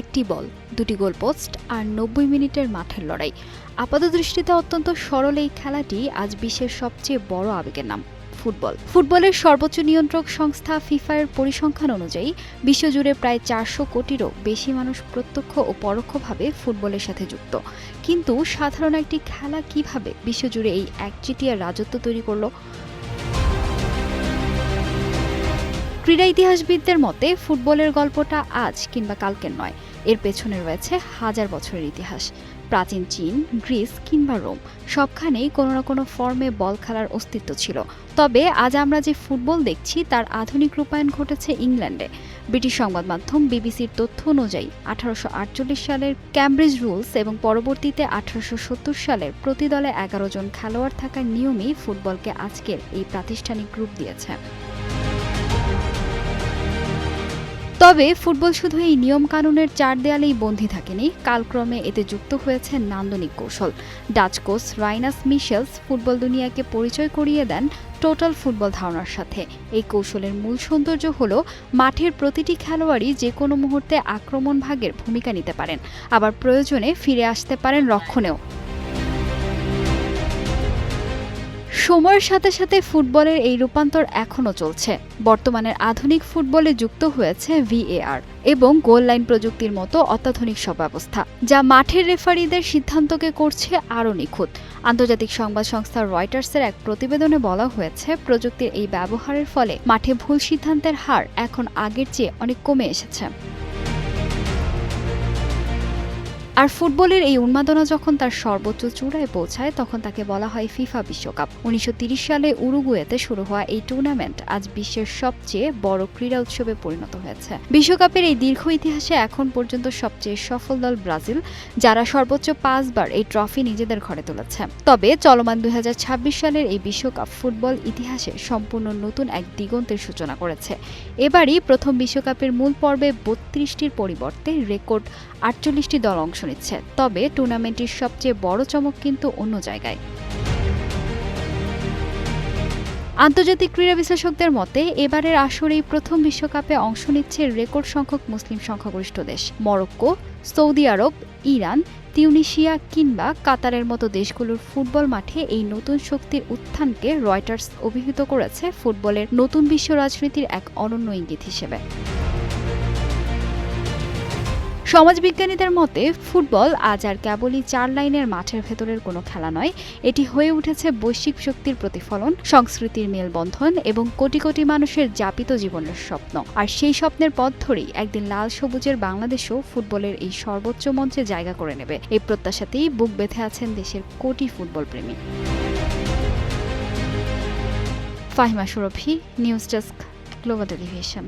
একটি বল, দুটি গোলপোস্ট আর ৯০ মিনিটের মাঠের লড়াই। আপাতদৃষ্টিতে অত্যন্ত সরল এই খেলাটি আজ বিশ্বের সবচেয়ে বড় আবেগের নাম ফুটবলের সর্বোচ্চ নিয়ন্ত্রক সংস্থা ফিফার পরিসংখ্যান অনুযায়ী বিশ্বজুড়ে প্রায় ৪০০ কোটিরও বেশি মানুষ প্রত্যক্ষ ও পরোক্ষভাবে ফুটবলের সাথে যুক্ত। কিন্তু সাধারণ একটি খেলা কিভাবে বিশ্বজুড়ে এই একচেটিয়া রাজত্ব তৈরি করল? ক্রীড়া ইতিহাসবিদদের মতে ফুটবলের গল্পটা আজ কিংবা কালকের নয়, এর পেছনে রয়েছে হাজার বছরের ইতিহাস। প্রাচীন চীন, গ্রিস কিংবা রোম, সবখানেই কোনো না কোনো ফর্মে বল খেলার অস্তিত্ব ছিল। তবে আজ আমরা যে ফুটবল দেখছি তার আধুনিক রূপায়ণ ঘটেছে ইংল্যান্ডে। ব্রিটিশ সংবাদ মাধ্যম বিবিসির তথ্য অনুযায়ী 1848 সালের ক্যামব্রিজ রুলস এবং পরবর্তীতে 1870 সালের প্রতি দলে 11 জন খেলোয়াড় থাকার নিয়মই ফুটবলকে আজকের এই প্রাতিষ্ঠানিক রূপ দিয়েছে। তবে ফুটবল শুধু এই নিয়ম কানুনের চার দেয়ালেই বন্দী থাকেনি, কালক্রমে এতে যুক্ত হয়েছে নান্দনিক কৌশল। ডাচ কোচ রাইনাস মিশেলস ফুটবল দুনিয়াকে পরিচয় করিয়ে দেন টোটাল ফুটবল ধারণার সাথে। এই কৌশলের মূল সৌন্দর্য হল মাঠের প্রতিটি খেলোয়াড়ই যে কোনো মুহূর্তে আক্রমণ ভাগের ভূমিকা নিতে পারেন, আবার প্রয়োজনে ফিরে আসতে পারেন রক্ষণেও। সময়ের সাথে সাথে ফুটবলের এই রূপান্তর এখনও চলছে। বর্তমানের আধুনিক ফুটবলে যুক্ত হয়েছে VAR এবং গোল লাইন প্রযুক্তির মতো অত্যাধুনিক সব ব্যবস্থা, যা মাঠের রেফারিদের সিদ্ধান্তকে করছে আরও নিখুঁত। আন্তর্জাতিক সংবাদ সংস্থা রয়টার্সের এক প্রতিবেদনে বলা হয়েছে, প্রযুক্তির এই ব্যবহারের ফলে মাঠে ভুল সিদ্ধান্তের হার এখন আগের চেয়ে অনেক কমে এসেছে। আর ফুটবলের এই উন্মাদনা যখন তার সর্বোচ্চ চূড়ায় পৌঁছায় তখন তাকে বলা হয় ফিফা বিশ্বকাপ। 1930 সালে উরুগুয়েতে শুরু হওয়া এই টুর্নামেন্ট আজ বিশ্বের সবচেয়ে বড় ক্রীড়া উৎসবে পরিণত হয়েছে। বিশ্বকাপের এই দীর্ঘ ইতিহাসে এখন পর্যন্ত সবচেয়ে সফল দল ব্রাজিল, যারা সর্বোচ্চ 5 বার এই ট্রফি নিজেদের ঘরে তুলেছে। তবে চলমান 2026 সালের এই বিশ্বকাপ ফুটবল ইতিহাসে সম্পূর্ণ নতুন এক দিগন্তের সূচনা করেছে। এবারই প্রথম বিশ্বকাপের মূল পর্বে 32টির পরিবর্তে রেকর্ড 48টি দল অংশ নিচ্ছে। তবে টুর্নামেন্টটির সবচেয়ে বড় চমক কিন্তু অন্য জায়গায়। আন্তর্জাতিক ক্রীড়া বিশ্লেষকদের মতে এবারের আসরেই প্রথম বিশ্বকাপে অংশ নিচ্ছে রেকর্ড সংখ্যক মুসলিম সংখ্যাগরিষ্ঠ দেশ। মরক্কো, সৌদি আরব, ইরান, তিউনিসিয়া কিংবা কাতারের মতো দেশগুলোর ফুটবল মাঠে এই নতুন শক্তির উত্থানকে রয়টার্স অভিহিত করেছে ফুটবলের নতুন বিশ্ব রাজনীতির এক অনন্য ইঙ্গিত হিসেবে। সমাজবিজ্ঞানীদের মতে ফুটবল আজ আর কেবলই 4 লাইনের মাঠের ভেতরের কোনো খেলা নয়, এটি হয়ে উঠেছে বৈশ্বিক শক্তির প্রতিফলন, সংস্কৃতির মেলবন্ধন এবং কোটি কোটি মানুষের যাপিত জীবনের স্বপ্ন। আর সেই স্বপ্নের পথ ধরেই একদিন লাল সবুজের বাংলাদেশও ফুটবলের এই সর্বোচ্চ মঞ্চে জায়গা করে নেবে। এই প্রত্যাশাতেই বুক বেঁধে আছেন দেশের কোটি ফুটবল প্রেমী। ফাহিমা সুরভি, নিউজ ডেস্ক, গ্লোবাল টেলিভিশন।